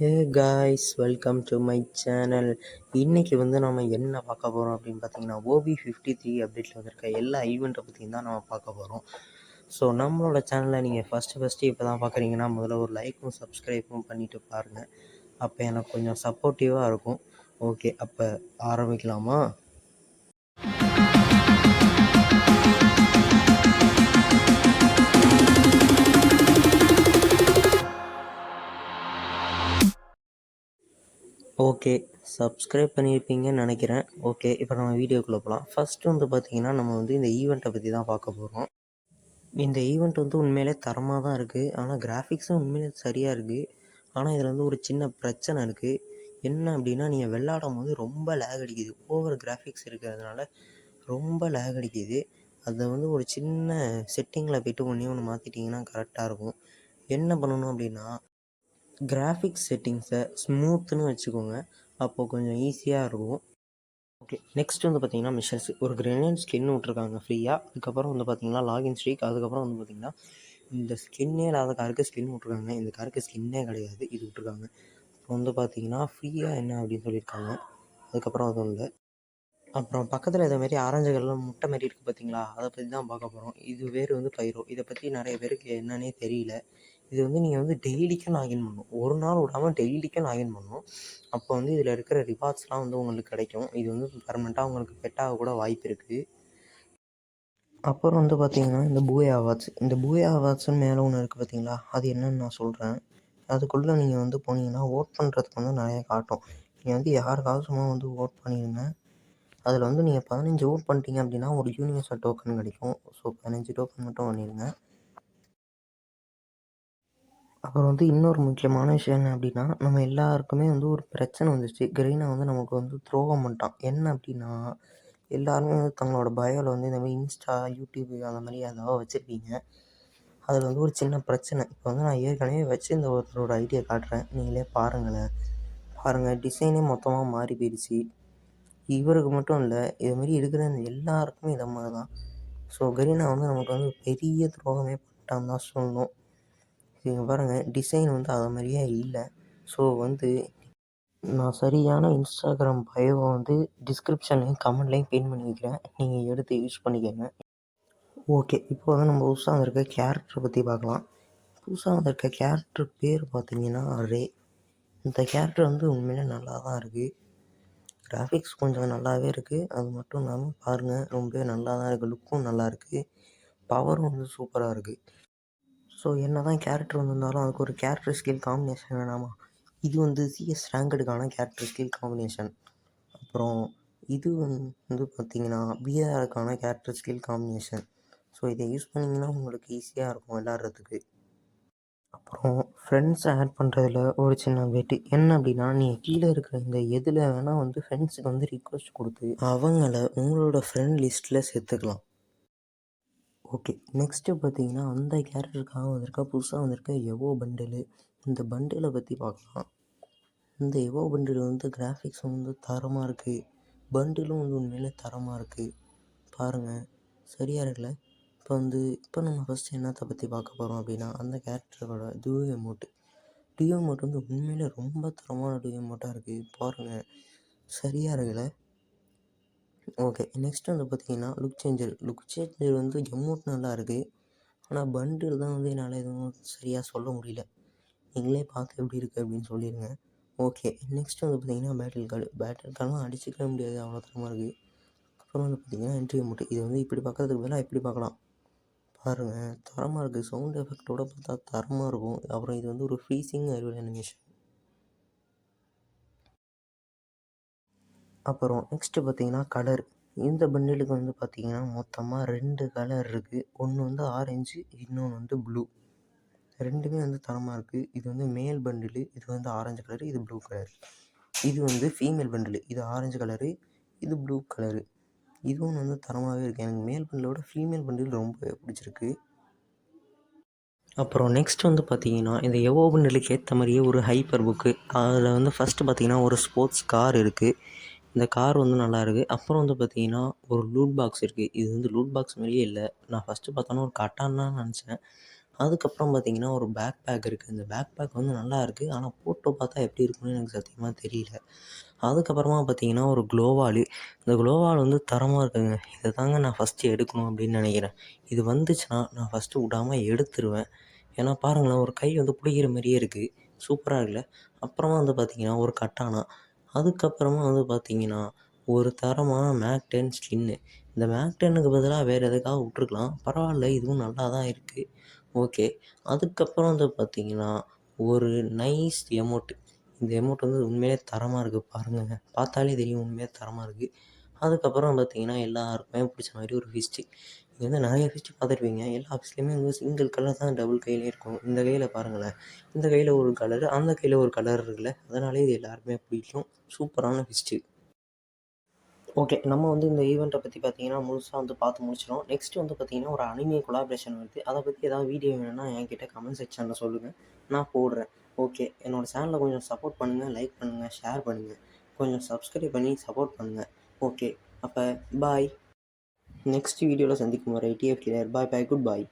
Hey guys, welcome to my channel. இன்றைக்கி வந்து நம்ம என்ன பார்க்க போகிறோம் அப்படின்னு பார்த்தீங்கன்னா, OB53 அப்டேட்டில் வந்திருக்க எல்லா ஈவெண்ட்டை பற்றியும் தான் நம்ம பார்க்க போகிறோம். ஸோ நம்மளோட சேனலை நீங்கள் ஃபஸ்ட்டு இப்போ தான் பார்க்குறீங்கன்னா முதல்ல ஒரு லைக்கும் சப்ஸ்கிரைப்பும் பண்ணிவிட்டு பாருங்கள். அப்போ எனக்கு கொஞ்சம் சப்போர்ட்டிவாக இருக்கும். ஓகே, அப்போ ஆரம்பிக்கலாமா? ஓகே, சப்ஸ்கிரைப் பண்ணியிருப்பீங்கன்னு நினைக்கிறேன். ஓகே, இப்போ நம்ம வீடியோக்குள்ளே போகலாம். ஃபஸ்ட்டு வந்து பார்த்திங்கன்னா, நம்ம வந்து இந்த ஈவெண்ட்டை பற்றி தான் பார்க்க போகிறோம். இந்த ஈவெண்ட் வந்து உண்மையிலே தரமாக தான் இருக்குது. ஆனால் கிராஃபிக்ஸும் உண்மையிலே சரியாக இருக்குது. ஆனால் இதில் வந்து ஒரு சின்ன பிரச்சனை இருக்குது. என்ன அப்படின்னா, நீங்கள் விளாடும்போது ரொம்ப லேக் அடிக்குது. ஓவர் கிராஃபிக்ஸ் இருக்கிறதுனால ரொம்ப லேக் அடிக்குது. அதை வந்து ஒரு சின்ன செட்டிங்கில் போய்ட்டு ஒன்று மாற்றிட்டிங்கன்னா கரெக்டாக இருக்கும். என்ன பண்ணணும் அப்படின்னா, கிராஃபிக்ஸ் செட்டிங்ஸை ஸ்மூத்துன்னு வச்சுக்கோங்க. அப்போது கொஞ்சம் ஈஸியாக இருக்கும். ஓகே, நெக்ஸ்ட் வந்து பார்த்திங்கன்னா மிஷன்ஸ். ஒரு கிரெனேட் ஸ்கின் விட்ருக்காங்க ஃப்ரீயாக. அதுக்கப்புறம் வந்து பார்த்திங்கன்னா லாகின் ஸ்ட்ரீக். அதுக்கப்புறம் வந்து பார்த்திங்கன்னா இந்த ஸ்கின்னே இல்லாத காருக்கு ஸ்கின் விட்ருக்காங்க. இந்த காருக்கு ஸ்கின்னே கிடையாது, இது விட்ருக்காங்க. அப்புறம் வந்து பார்த்திங்கன்னா ஃப்ரீயாக என்ன அப்படின்னு சொல்லியிருக்காங்க. அதுக்கப்புறம் அதுவும் இல்லை. அப்புறம் பக்கத்தில் இதை மாரி ஆரஞ்சு கலரில் முட்டை மாரி இருக்குது பார்த்தீங்களா, அதை பற்றி தான் பார்க்க போகிறோம். இது பேர் வந்து பைரோ. இதை பற்றி நிறைய பேருக்கு என்னன்னே தெரியல. இது வந்து நீங்கள் வந்து டெய்லிக்கும் லாகின் பண்ணணும். ஒரு நாள் விடாமல் டெய்லிக்கும் லாகின் பண்ணணும். அப்போ வந்து இதில் இருக்கிற ரிவார்ட்ஸ்லாம் வந்து உங்களுக்கு கிடைக்கும். இது வந்து பர்மனெண்ட்டாக உங்களுக்கு பெட்டாக கூட வாய்ப்பு இருக்குது. அப்புறம் வந்து பார்த்திங்கன்னா இந்த பூயா அவார்ட்ஸ். இந்த பூயா அவார்ட்ஸ்னு மேலே ஒன்று இருக்குது பார்த்தீங்களா, அது என்னன்னு நான் சொல்கிறேன். அதுக்குள்ளே நீங்கள் வந்து போனீங்கன்னா ஓட் பண்ணுறதுக்கு வந்து நிறையா காட்டும். நீங்கள் வந்து யாருக்காவது சும்மா வந்து ஓட் பண்ணிடுங்க. அதில் வந்து நீங்கள் 15 ஓட் பண்ணிட்டீங்க அப்படின்னா ஒரு யூனிவர்சல் டோக்கன் கிடைக்கும். ஸோ 15 டோக்கன் மட்டும் பண்ணிடுங்க. அப்புறம் வந்து இன்னொரு முக்கியமான விஷயம் என்ன அப்படின்னா, நம்ம எல்லாருக்குமே வந்து ஒரு பிரச்சனை வந்துச்சு. கிரீனை வந்து நமக்கு வந்து துரோகம் பண்ணிட்டான். என்ன அப்படின்னா, எல்லாருமே வந்து தங்களோட பயோவில் வந்து இந்த மாதிரி இன்ஸ்டா, யூடியூப் அந்த மாதிரி ஏதாவது வச்சுருப்பீங்க. அதில் வந்து ஒரு சின்ன பிரச்சனை. இப்போ வந்து நான் ஏற்கனவே வச்சு இந்த ஒருத்தரோட ஐடியா காட்டுறேன், நீங்களே பாருங்களேன். பாருங்கள், டிசைனே மொத்தமாக மாறி போயிடுச்சு. இவருக்கு மட்டும் இல்லை, இதுமாரி இருக்கிற எல்லாருக்குமே இதை மாதிரி தான். ஸோ கரீனா வந்து நமக்கு வந்து பெரிய துரோகமே பண்ணிட்டான்னு தான் சொல்லணும். இங்கே பாருங்கள், டிசைன் வந்து அது மாதிரியே இல்லை. ஸோ வந்து நான் சரியான இன்ஸ்டாகிராம் பயோவை வந்து டிஸ்கிரிப்ஷன்லையும் கமெண்ட்லையும் பின் பண்ணி வைக்கிறேன். நீங்கள் எடுத்து யூஸ் பண்ணிக்கோங்க. ஓகே, இப்போ வந்து நம்ம புதுசாக வந்திருக்க கேரக்டரை பற்றி பார்க்கலாம். புதுசாக வந்திருக்க கேரக்டர் பேர் பார்த்தீங்கன்னா ரே. இந்த கேரக்டர் வந்து உண்மையிலே நல்லா தான் இருக்குது. கிராஃபிக்ஸ் கொஞ்சம் நல்லாவே இருக்குது. அது மட்டும் இல்லாமல் பாருங்கள், ரொம்பவே நல்லா தான் இருக்குது. லுக்கும் நல்லா இருக்குது. பவரும் வந்து சூப்பராக இருக்குது. ஸோ என்ன தான் கேரக்டர் வந்திருந்தாலும் அதுக்கு ஒரு கேரக்டர் ஸ்கில் காம்பினேஷன் வேணாமா? இது வந்து சிஎஸ் ரேங்கடுக்கான கேரக்டர் ஸ்கில் காம்பினேஷன். அப்புறம் இது வந்து பார்த்திங்கன்னா பிஆருக்கான கேரக்டர் ஸ்கில் காம்பினேஷன். ஸோ இதை யூஸ் பண்ணிங்கன்னா உங்களுக்கு ஈஸியாக இருக்கும் விளாட்றதுக்கு. அப்புறம் ஃப்ரெண்ட்ஸ் ஆட் பண்ணுறதுல ஒரு சின்ன வெட்டு என்ன அப்படின்னா, நீங்கள் கீழே இருக்கிற இந்த எதில் வேணால் வந்து ஃப்ரெண்ட்ஸுக்கு வந்து ரிக்வெஸ்ட் கொடுத்து அவங்கள உங்களோட ஃப்ரெண்ட் லிஸ்ட்டில் சேர்த்துக்கலாம். ஓகே, நெக்ஸ்ட்டு பார்த்தீங்கன்னா அந்த கேரக்டருக்காக வந்திருக்க புதுசாக வந்திருக்க எவோ பண்டிலு. இந்த பண்டிலை பற்றி பார்க்கலாம். இந்த எவோ பண்டில் வந்து கிராஃபிக்ஸ் வந்து தரமாக இருக்குது. பண்டிலும் வந்து உண்மையிலே தரமாக இருக்குது. பாருங்கள், சரியாக இருக்குல்ல? இப்போ நம்ம ஃபஸ்ட்டு என்னத்தை பற்றி பார்க்க போகிறோம் அப்படின்னா, அந்த கேரக்டரோட டியூ எமோட்டு. டியூ எமோட் வந்து உண்மையிலே ரொம்ப தரமான டியூ எமோட்டாக இருக்குது. பாருங்கள், சரியாக இருக்குல்ல? ஓகே, நெக்ஸ்ட் வந்து பார்த்திங்கன்னா லுக் சேஞ்சர் வந்து எமோட் நல்லா இருக்குது. ஆனால் பண்டில் தான் வந்து என்னால் எதுவும் சரியாக சொல்ல முடியல. நீங்களே பார்த்து எப்படி இருக்குது அப்படின்னு சொல்லிடுங்க. ஓகே, நெக்ஸ்ட் வந்து பார்த்திங்கன்னா பேட்டில் கார்டெலாம் அடிச்சிக்கவே முடியாது, அவ்வளோ தரமாக இருக்குது. அப்புறம் வந்து பார்த்திங்கன்னா என்ட்ரி எமோட். இது வந்து இப்படி பார்க்குறதுக்கு பதிலாக இப்படி பார்க்கலாம். பாருங்கள், தரமாக இருக்குது. சவுண்ட் எஃபெக்டோடு பார்த்தா தரமாக இருக்கும். அப்புறம் இது வந்து ஒரு ஃப்ரீசிங் அறுவல் அனிமேஷன். அப்புறம் நெக்ஸ்ட்டு பார்த்திங்கன்னா கலர். இந்த பண்டிலுக்கு வந்து பார்த்திங்கன்னா மொத்தமாக 2 கலர் இருக்குது. ஒன்று வந்து ஆரஞ்சு, இன்னொன்று வந்து ப்ளூ. ரெண்டுமே வந்து தரமாக இருக்குது. இது வந்து மேல் பண்டிலு, இது வந்து ஆரஞ்சு கலரு, இது ப்ளூ கலர். இது வந்து ஃபீமேல் பண்டிலு, இது ஆரஞ்சு கலரு, இது ப்ளூ கலரு. இதுவும் வந்து தரமாகவே இருக்குது. எனக்கு மேல் பண்டிலோட ஃபீமேல் பண்டில் ரொம்ப பிடிச்சிருக்கு. அப்புறம் நெக்ஸ்ட் வந்து பார்த்திங்கன்னா இந்த எவோ பண்டிலுக்கு ஏற்ற மாதிரியே ஒரு ஹைப்பர் புக்கு. அதில் வந்து ஃபஸ்ட்டு பார்த்திங்கன்னா ஒரு ஸ்போர்ட்ஸ் கார் இருக்குது. இந்த கார் வந்து நல்லா இருக்குது. அப்புறம் வந்து பார்த்திங்கன்னா ஒரு லூட் பாக்ஸ் இருக்குது. இது வந்து லூட் பாக்ஸ் மாதிரியே இல்லை. நான் ஃபஸ்ட்டு பார்த்தோன்னா ஒரு கட்டான்னு தான் நினச்சேன். அதுக்கப்புறம் பார்த்தீங்கன்னா, ஒரு பேக் பேக் இருக்குது. இந்த பேக் பேக் வந்து நல்லாயிருக்கு. ஆனா போட்டு பார்த்தா எப்படி இருக்கும்னு எனக்கு சத்தியமா தெரியல. அதுக்கப்புறமா பார்த்தீங்கன்னா, ஒரு க்ளோவாலு. இந்த க்ளோவால் வந்து தரமா இருக்குங்க. இத தாங்க நான் ஃபஸ்ட்டு எடுக்கணும் அப்படின்னு நெனைக்கிறேன். இது வந்துச்சுன்னா, நான் ஃபஸ்ட்டு விடாம எடுத்துருவேன். ஏன்னா பாருங்களேன், ஒரு கை வந்து பிடிக்கிற மாரியே இருக்கு. சூப்பரா இருக்குல்ல? அப்புறமா வந்து பார்த்தீங்கன்னா, ஒரு கட்டானா. அதுக்கப்புறமா வந்து பார்த்தீங்கன்னா, ஒரு தரமான மேக் 10 ஸ்கின்னு. இந்த மேக் 10க்கு பதிலா வேற எதுக்காவது விட்டுருக்கலாம். பரவால்ல, இதுவும் நல்லா தான் இருக்கு. ஓகே. அதுக்கப்புறம் வந்து பார்த்தீங்கன்னா, ஒரு நைஸ் எமோட். இந்த எமோட் வந்து உண்மையிலே தரமா இருக்கு பாருங்கங்க. பார்த்தாலே தெரியும் உண்மையா தரமா இருக்கு. அதுக்கப்புறம் பார்த்தீங்கன்னா, எல்லாருக்குமே பிடிச்ச மாரி ஒரு ஃபிஸ்ட்டு. நீங்க வந்து நெறைய ஃபிஸ்ட் பார்த்துருப்பீங்க. எல்லா ஃபிஸ்ட்லயுமே வந்து சிங்கிள் கலர் தான் டபுள் கையிலயும் இருக்கும். இந்த கையில பாருங்களேன். இந்த கையில ஒரு கலரு, அந்த கையில ஒரு கலர் இருக்குல்ல. அதனாலேயே இது எல்லாருக்குமே பிடிக்கும். சூப்பரான ஃபிஸ்ட்டு. ஓகே. நம்ம வந்து இந்த ஈவெண்ட்ட பத்தி பார்த்தீங்கன்னா, முழுசா வந்து பார்த்து முடிச்சுட்டோம். நெக்ஸ்ட் வந்து பார்த்தீங்கன்னா, ஒரு அனிமே கொலாபரேஷன் வருது. அத பத்தி ஏதாவது வீடியோ வேணும்னா என்கிட்ட கமெண்ட் செக்ஷன்ல சொல்லுங்க. நான் போடுறேன். ஓகே. என்னோட சேனல கொஞ்சம் சப்போர்ட் பண்ணுங்க, லைக் பண்ணுங்க, ஷேர் பண்ணுங்க. கொஞ்சம் சப்ஸ்கிரைப் பண்ணி சப்போர்ட் பண்ணுங்க. ஓகே. அப்ப பாய். நெக்ஸ்ட் வீடியோல சந்திக்கும் வரை டிஎஃப் கிளியர். பாய் பாய். குட் பாய்.